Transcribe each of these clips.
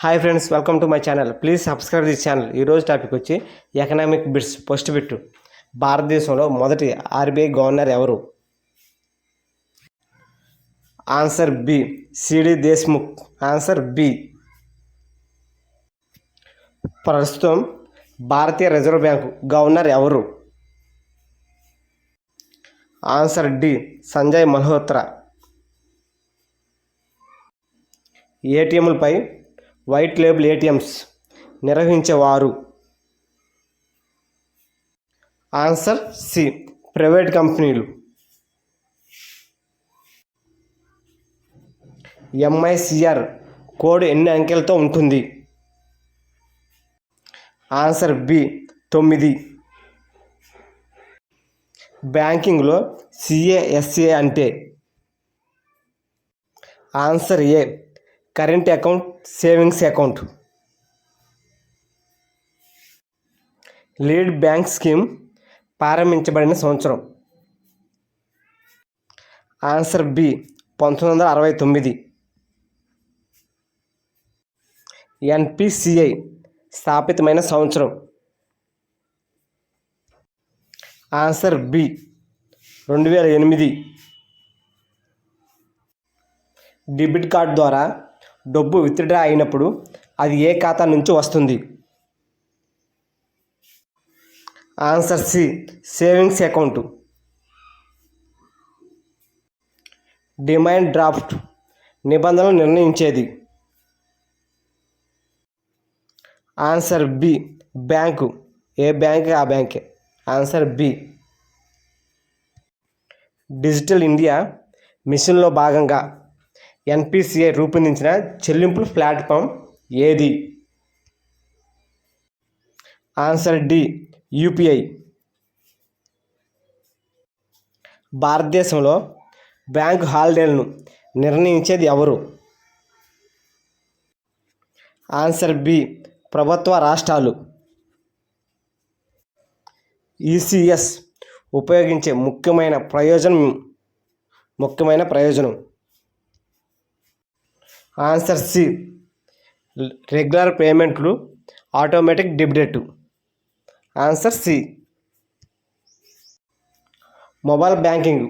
Hi friends, welcome to my channel. Please subscribe this channel. ఈరోజు topic వచ్చి economic bits. First bit, భారతదేశంలో మొదటి RBI governor ఎవరు? Answer B, C D Deshmukh. Answer B. ప్రస్తుతం భారతీయ reserve bank governor ఎవరు? Answer D, Sanjay Malhotra. ఏటీఎంలపై వైట్ లేబుల్ ఏటీఎంస్ నిర్వహించేవారు? ఆన్సర్ సి, ప్రైవేట్ కంపెనీలు. ఎంఐసిఆర్ కోడ్ ఎన్ని అంకెలతో ఉంటుంది? Answer B, 9. బ్యాంకింగ్లో సిఏఎస్ఏ అంటే? Answer A, current account savings account. Lead bank scheme ప్రారంభించబడిన సంవత్సరం? Answer B, 1969. ఎన్పిసిఐ స్థాపితమైన సంవత్సరం? Answer B, 2008. డెబిట్ కార్డ్ ద్వారా డబ్బు విత్డ్రా అయినప్పుడు అది ఏ ఖాతా నుంచి వస్తుంది? Answer C, savings account. Demand draft నిబంధనలు నిర్ణయించేది? Answer B, bank. ఏ బ్యాంక్ ఆ బ్యాంకే. Answer B. డిజిటల్ ఇండియా మిషన్లో భాగంగా ఎన్పిసిఐ రూపొందించిన చెల్లింపుల ప్లాట్ఫామ్ ఏది? Answer D, UPI. భారతదేశంలో బ్యాంకు హాలిడేలను నిర్ణయించేది ఎవరు? ఆన్సర్ బి, ప్రభుత్వ రాష్ట్రాలు. ఈసీఎస్ ఉపయోగించే ముఖ్యమైన ప్రయోజనం? ఆన్సర్ సి, రెగ్యులర్ పేమెంట్లు, automatic debit. Answer C. Mobile banking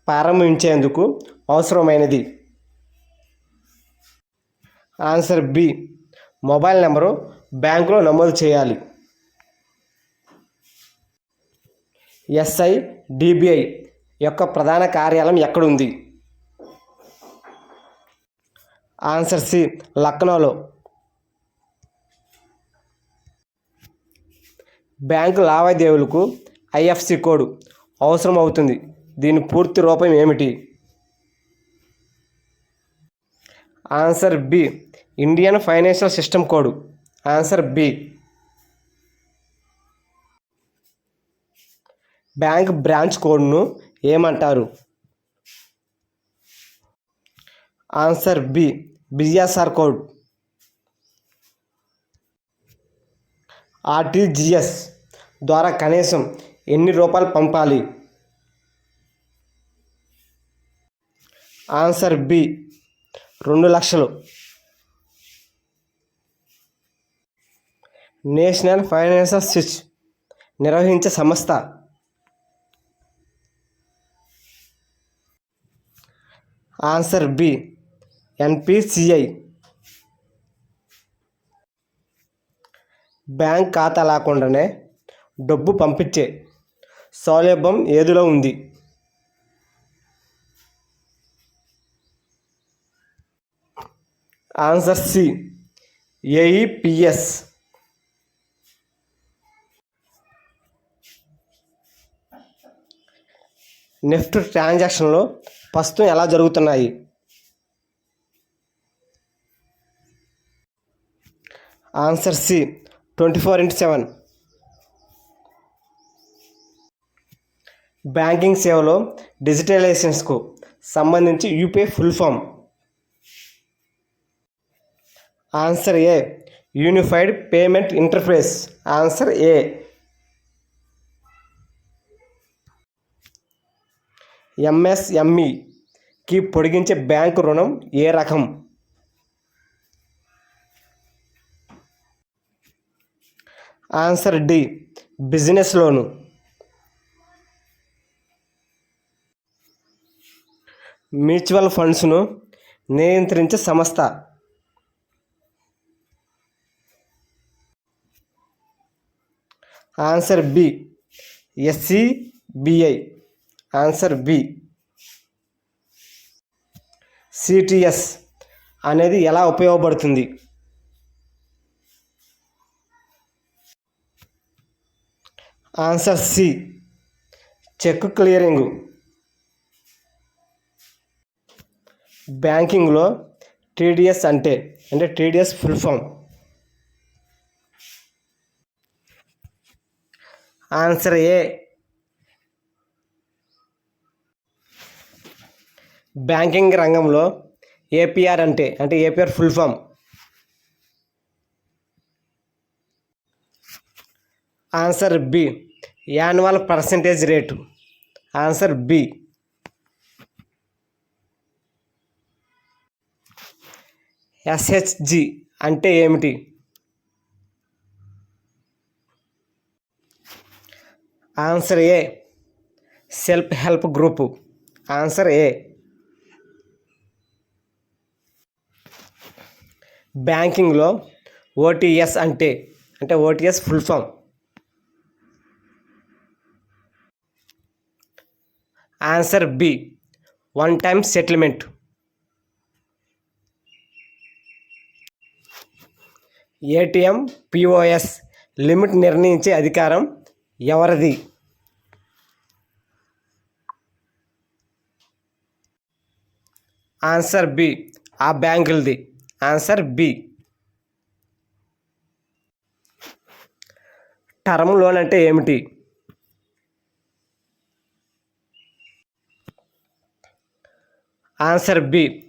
ప్రారంభించేందుకు అవసరమైనది? ఆన్సర్ బి, మొబైల్ నెంబరు బ్యాంకులో నమోదు చేయాలి. ఎస్ఐడిబిఐ యొక్క ప్రధాన కార్యాలయం ఎక్కడుంది? ఆన్సర్ సి, లక్నోలో. బ్యాంకు లావాదేవీలకు ఐఎఫ్సి కోడ్ అవసరం అవుతుంది. దీని పూర్తి రూపం ఏమిటి? Answer B, Indian financial system code. Answer B. Bank branch కోడ్ను ఏమంటారు? Answer B, BSR code. RTGS ద్వారా కనీసం ఎన్ని రూపాయలు పంపాలి? ఆన్సర్ బి, 2 లక్షలు. నేషనల్ ఫైనాన్షియల్ స్విచ్ నిర్వహించే సంస్థ? Answer B, NPCI. బ్యాంక్ ఖాతా లేకుండానే డబ్బు పంపించే సౌలభ్యం ఏదిలో ఉంది? Answer C, AEPS. నెఫ్ట్ ట్రాన్సాక్షన్లు ప్రస్తుతం ఎలా జరుగుతున్నాయి? Answer C, 24/7. బ్యాంకింగ్ సేవలో డిజిటలైజేషన్కు సంబంధించి UPI full form? Answer A, unified payment interface. Answer A. ఎంఎస్ఎంఈకి పొడిగించే బ్యాంకు రుణం ఏ రకం? Answer D business loan. Mutual ఫండ్స్ను నియంత్రించే సంస్థ. Answer B SEBI. Answer B. CTS అనేది ఎలా ఉపయోగపడుతుంది? Answer C cheque clearing. బ్యాంకింగ్లో టీడీఎస్ అంటే TDS full form. Answer A banking రంగంలో ఏపీఆర్ అంటే APR full form. Answer B annual percentage rate. Answer B. SHG అంటే ఏమిటి? Answer A self help group. Answer A. బ్యాంకింగ్లో ఓటీఎస్ అంటే OTS full form. Answer B one time settlement. ATM POS limit నిర్ణయించే అధికారం ఎవరిది? Answer B ఆ బ్యాంకులది. Answer B. Term loan అంటే ఏమిటి? Answer B